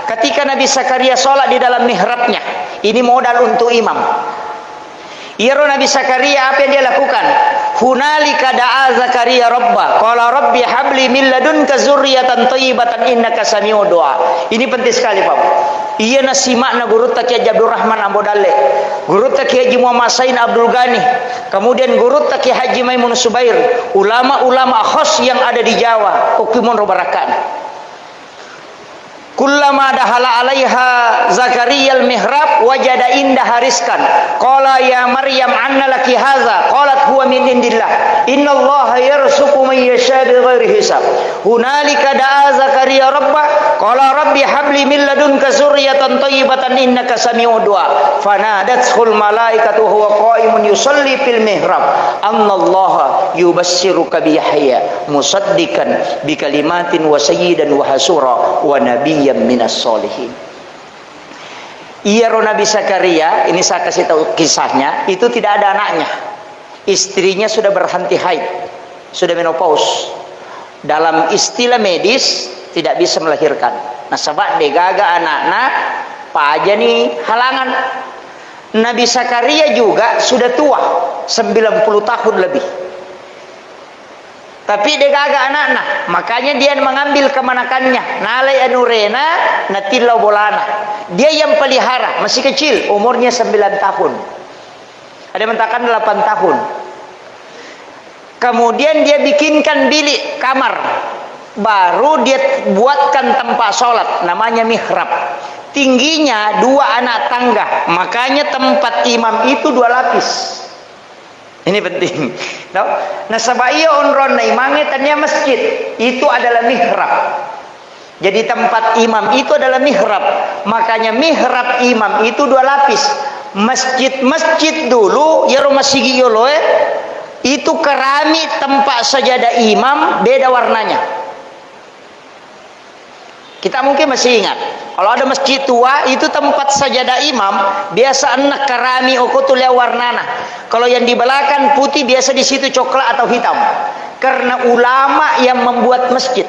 ketika Nabi Zakaria sholat di dalam mihrabnya. Ini modal untuk imam. Nabi Zakaria apa yang dia lakukan? Hunalika da'a Zakaria rabba qala rabbi habli min ladunka dzurriatan thayyibatan innaka sami'ud du'a. Ini penting sekali, Pak. Iya nasimak na guru Kiai Abdul Rahman Ambodalle, guru Kiai Haji Muhammad Sain Abdul Ghani, kemudian guru Kiai Haji Maimun Subair, ulama-ulama khos yang ada di Jawa, hukumun robarakan. Kullama dahala alaiha Zakaria al-mihrab wajada indaha rizqan. Qala ya Maryam anna laki hadza? Qalat huwa min indillah. Innallaha yarzuqu man yasha bighairi hisab. Hunalika da'a Zakaria rabbah qala rabbi habli min ladunka dzurriatan thayyibatan innaka sami'ud du'a. Fanadathul malaikatu huwa qa'imun yusalli fil mihrab. Annallaha yubassiruka bi Yahya musaddiqan bi kalimatin wa sayyidan wa hasura wa nabiyyan minas solihin. Nabi Zakaria, ini saya kasih tahu kisahnya, itu tidak ada anaknya. Istrinya sudah berhenti haid, sudah menopause. Dalam istilah medis tidak bisa melahirkan. Nah, sebab degaga anak-anak pak aja nih halangan. Nabi Zakaria juga sudah tua, 90 tahun lebih. Tapi dia gagak anak-anak, makanya dia mengambil kemanakannya. Nalai anurena, natilau bolana. Dia yang pelihara, masih kecil, umurnya 9 tahun. Ada yang mengatakan 8 tahun. Kemudian dia bikinkan bilik kamar, baru dia buatkan tempat sholat, namanya mihrab. Tingginya 2 anak tangga, makanya tempat imam itu 2 lapis. Ini penting. Nah, sabaiya onron na imangitannya masjid itu adalah mihrab. Jadi tempat imam itu adalah mihrab. Makanya mihrab imam itu 2 lapis. Masjid dulu ya rumah sigi yolo itu keramik tempat sajadah imam beda warnanya. Kita mungkin masih ingat, kalau ada masjid tua itu tempat sajadah imam biasa enak kerami okutulia warnana. Kalau yang di belakang putih biasa di situ coklat atau hitam. Karena ulama yang membuat masjid.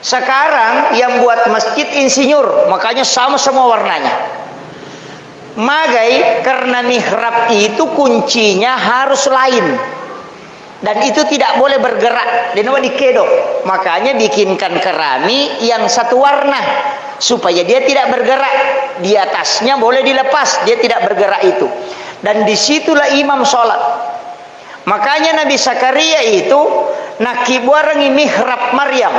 Sekarang yang buat masjid insinyur, makanya sama semua warnanya. Magai karena mihrab itu kuncinya harus lain. Dan itu tidak boleh bergerak. Dia nama dikedok. Makanya bikinkan kerami yang satu warna supaya dia tidak bergerak. Di atasnya boleh dilepas, dia tidak bergerak itu. Dan disitulah imam sholat. Makanya Nabi Zakaria itu nakibuarangi mihrab Maryam.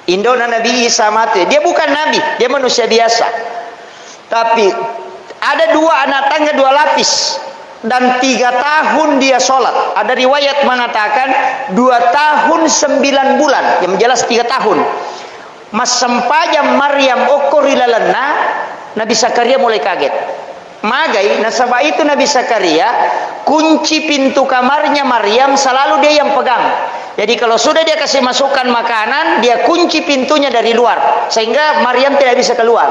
Indona Nabi Isa mati. Dia bukan nabi, dia manusia biasa. Tapi ada 2 anak tangga 2 lapis. Dan 3 tahun dia sholat. Ada riwayat mengatakan 2 tahun 9 bulan, yang jelas 3 tahun. Mas sempajam Maryam okorilalana, Nabi Zakaria mulai kaget. Magai nasabah itu Nabi Zakaria kunci pintu kamarnya Maryam selalu dia yang pegang. Jadi kalau sudah dia kasih masukkan makanan, dia kunci pintunya dari luar sehingga Maryam tidak bisa keluar.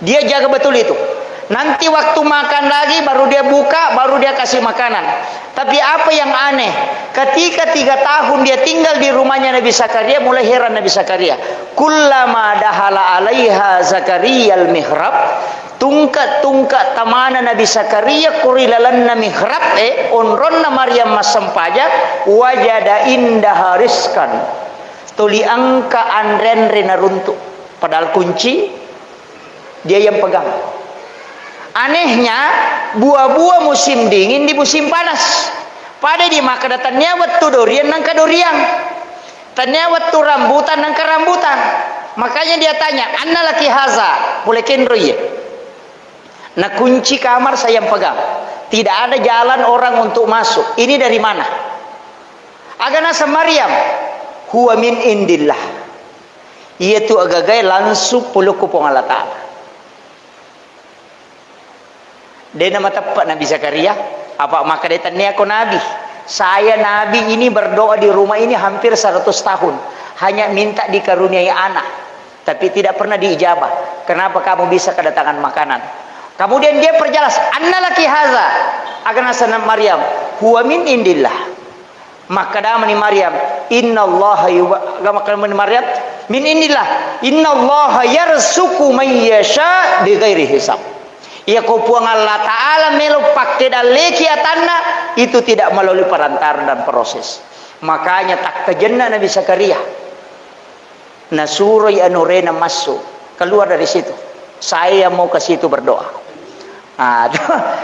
Dia jaga betul itu. Nanti waktu makan lagi baru dia buka, baru dia kasih makanan. Tapi apa yang aneh, ketika 3 tahun dia tinggal di rumahnya Nabi Zakaria, mulai heran Nabi Zakaria. Kullama dahala alaiha Zakaria al-mihrab, tungkat tamana Nabi Zakaria kurilalanna mihrab onronna Maryam masampaja wajada indaha rizqan. Tuli angka anrenre naruntuk. Padahal kunci dia yang pegang. Anehnya buah-buah musim dingin di musim panas. Pada di maka datangnya waktu durian nangka durian. Tanya waktu rambutan nangka rambutan. Makanya dia tanya, "Anna laki haza?" Boleh kenro ya. Nah kunci kamar saya yang pegang. Tidak ada jalan orang untuk masuk. Ini dari mana? Agana Maryam. Huwa min indillah. Iaitu agagai langsung puluh kupong Allah Ta'ala. Dia nama tepat Nabi Zakaria. Apa maka dia tanya aku nabi. Saya nabi ini berdoa di rumah ini hampir 100 tahun. Hanya minta dikaruniai anak. Tapi tidak pernah diijabah. Kenapa kamu bisa kedatangan makanan? Kemudian dia perjelas. Anna laki haza. Agana sanam Maryam. Huwa min indillah. Maka damani Maryam. Inna Allah yuba. Maka damani Maryam. Min inilah innallaha yarzuqu man yasha bighairi hisab. Ya kau puang Allah Ta'ala melo pakai daleki atanna itu tidak melalui perantaran dan proses. Makanya tak kejenna Nabi Zakaria. Nasuroi anurena masuk keluar dari situ. Saya mau ke situ berdoa.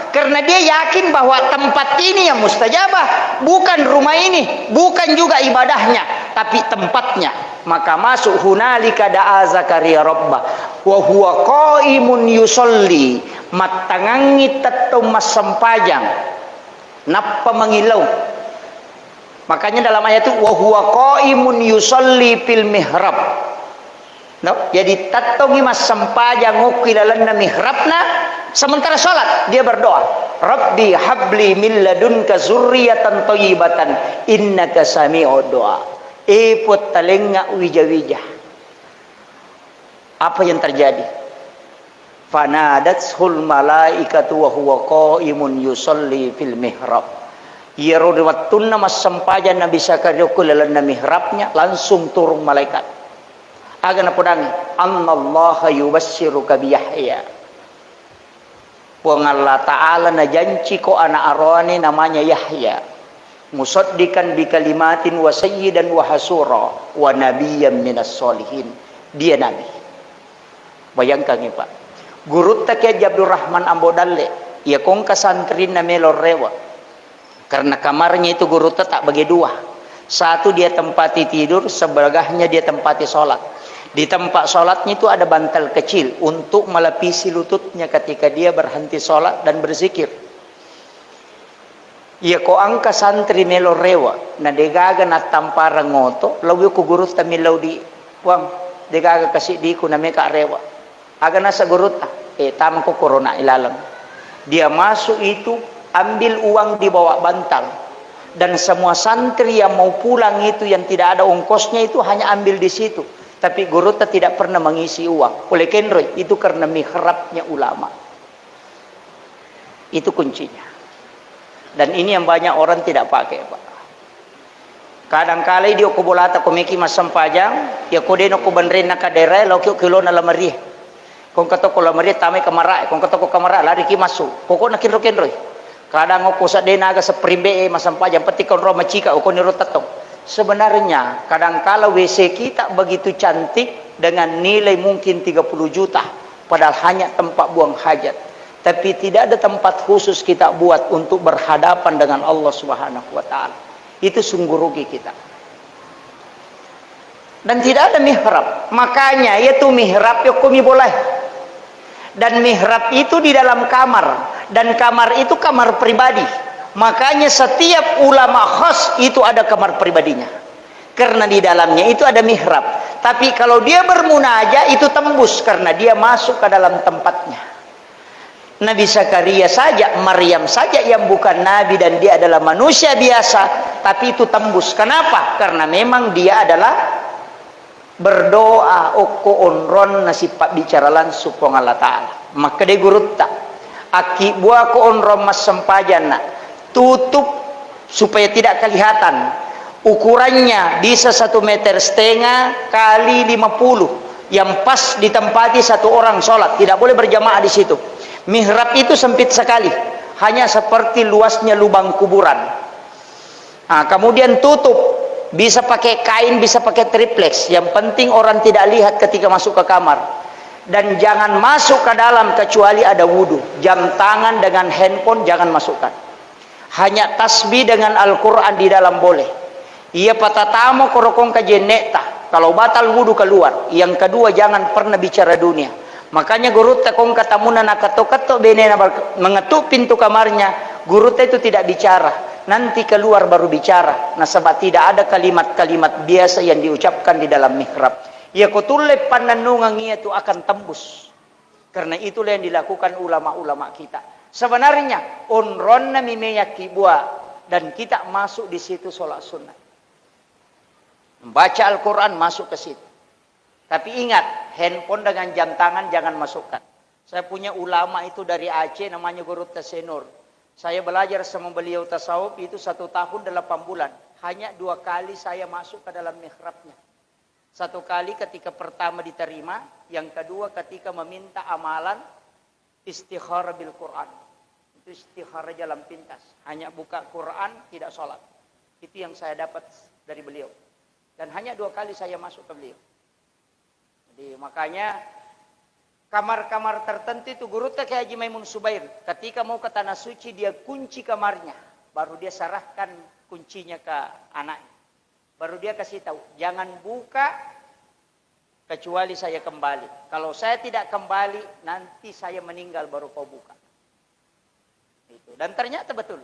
Karena dia yakin bahwa tempat ini yang mustajabah, bukan rumah ini, bukan juga ibadahnya, tapi tempatnya. Maka masuk hunalika da'a Zakaria rabbah wa huwa qaimun yusolli matangangi tetau mas sempajang napa mengilau. Makanya dalam ayat itu wa huwa qaimun yusolli fil mihrab. No? Jadi tattongi mas sempajang ngukilalanna mihrabna sementara sholat dia berdoa, Rabbi habli min ladunka zurriyatan thayyibatan innaka sami'ud du'a. Epot talenga wija-wija. Apa yang terjadi? Fanadathul malaikatu wa huwa qaimun yusolli fil mihrab. Yarudiwattunna mas sempajan Nabi Zakaria kulalanna mihrabnya langsung turun malaikat. Agana pudangi annallaha yubassiruka bi Yahya. Puang Allah Ta'ala na janji ko anak arwani namanya Yahya. Musaddiqan bi kalimatin wa sayyidan wa hasura wa nabiyyan minas solihin. Dia nabi. Bayangkan ya Pak. Guru tak ya Abdurrahman Ambodalle. Ya kong kasantrin na melor rewa. Karena kamarnya itu guru tak bagi dua. Satu dia tempati tidur, sebelahnya dia tempati sholat. Di tempat sholatnya itu ada bantal kecil untuk melapisi lututnya ketika dia berhenti sholat dan berzikir. Ia ko angka santri melo rewa, na degaga na tampara ngoto, lawi ko gurut ta milaw di wang degaga kasi di ko na meka rewa. Aga na sa gurut tama ko corona ilalang. Dia masuk itu ambil uang di bawah bantal. Dan semua santri yang mau pulang itu yang tidak ada ongkosnya itu hanya ambil di situ. Tapi guru tidak pernah mengisi uang. Oleh Kenroy, itu karena mihrabnya ulama. Itu kuncinya. Dan ini yang banyak orang tidak pakai, Pak. Kadang-kala dia ko bolata ko meki mas sempajang, ya ko deno ko banren na kadera, lo kyo kilo na lamari. Kung kato ko lamari tamay kamara, kung kato ko kamara lari ki masu. Koko na Kenroy. Kadang ko sa denaga sa primbe mas sempajang pati kon ro macika ko ni rotatong. Sebenarnya kadangkala WC kita begitu cantik dengan nilai mungkin 30 juta padahal hanya tempat buang hajat, tapi tidak ada tempat khusus kita buat untuk berhadapan dengan Allah Subhanahu wa taala. Itu sungguh rugi kita. Dan tidak ada mihrab. Makanya yaitu mihrab yo kumi boleh. Dan mihrab itu di dalam kamar, dan kamar itu kamar pribadi. Makanya setiap ulama khas itu ada kamar pribadinya. Karena di dalamnya itu ada mihrab. Tapi kalau dia bermunajat itu tembus karena dia masuk ke dalam tempatnya. Nabi Zakaria saja, Maryam saja yang bukan nabi dan dia adalah manusia biasa, tapi itu tembus. Kenapa? Karena memang dia adalah berdoa oko onron nasipat bicara langsung dengan Allah Ta'ala. Maka dia gurutta aki buah ko onron mas sempajana tutup supaya tidak kelihatan. Ukurannya bisa 1,5 meter kali 50 yang pas ditempati satu orang sholat. Tidak boleh berjamaah di situ. Mihrab itu sempit sekali, hanya seperti luasnya lubang kuburan. Kemudian tutup, bisa pakai kain, bisa pakai triplex. Yang penting orang tidak lihat ketika masuk ke kamar. Dan jangan masuk ke dalam kecuali ada wudhu. Jam tangan dengan handphone jangan masukkan. Hanya tasbih dengan Al-Quran di dalam boleh. Ia patatamo korokong kajeneta. Kalau batal wudhu keluar. Yang kedua jangan pernah bicara dunia. Makanya guru takong katamuna nakato-kato benena mengetuk pintu kamarnya. Guru itu tidak bicara. Nanti keluar baru bicara. Nah sebab tidak ada kalimat-kalimat biasa yang diucapkan di dalam mihrab. Ya kutulip pananungang itu akan tembus. Karena itulah yang dilakukan ulama-ulama kita. Sebenarnya onron nami meyaki buah dan kita masuk di situ sholat sunnah, membaca Al-Quran masuk ke situ. Tapi ingat, handphone dengan jam tangan jangan masukkan. Saya punya ulama itu dari Aceh namanya Guru Tasenur. Saya belajar sama beliau tasawuf itu 1 tahun 8 bulan. Hanya 2 kali saya masuk ke dalam mihrabnya. Satu kali ketika pertama diterima, yang kedua ketika meminta amalan istikharah bil Quran. Itu istikharah jalan pintas, hanya buka Quran, tidak sholat. Itu yang saya dapat dari beliau. Dan hanya 2 kali saya masuk ke beliau. Jadi makanya kamar-kamar tertentu itu guru ke Haji Maimun Subair. Ketika mau ke Tanah Suci dia kunci kamarnya. Baru dia serahkan kuncinya ke anaknya. Baru dia kasih tahu, jangan buka kecuali saya kembali. Kalau saya tidak kembali, nanti saya meninggal baru kau buka. Itu. Dan ternyata betul.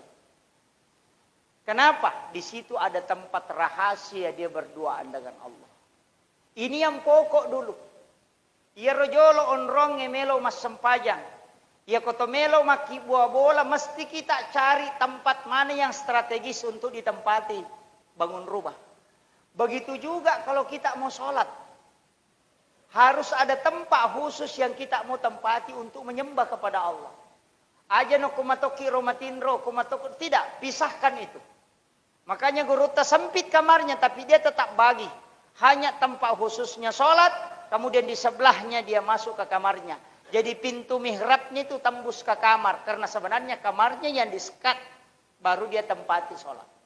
Kenapa? Di situ ada tempat rahasia dia berduaan dengan Allah. Ini yang pokok dulu. Ia rojolo onrong ngemelo mas sempajang. Ia kotomelo maki buah bola. Mesti kita cari tempat mana yang strategis untuk ditempati bangun rumah. Begitu juga kalau kita mau sholat. Harus ada tempat khusus yang kita mau tempati untuk menyembah kepada Allah. Aja no kumatoki romatindro, kumatoki. Tidak, pisahkan itu. Makanya guru sempit kamarnya, tapi dia tetap bagi. Hanya tempat khususnya sholat, kemudian di sebelahnya dia masuk ke kamarnya. Jadi pintu mihrabnya itu tembus ke kamar. Karena sebenarnya kamarnya yang disekat, baru dia tempati sholat.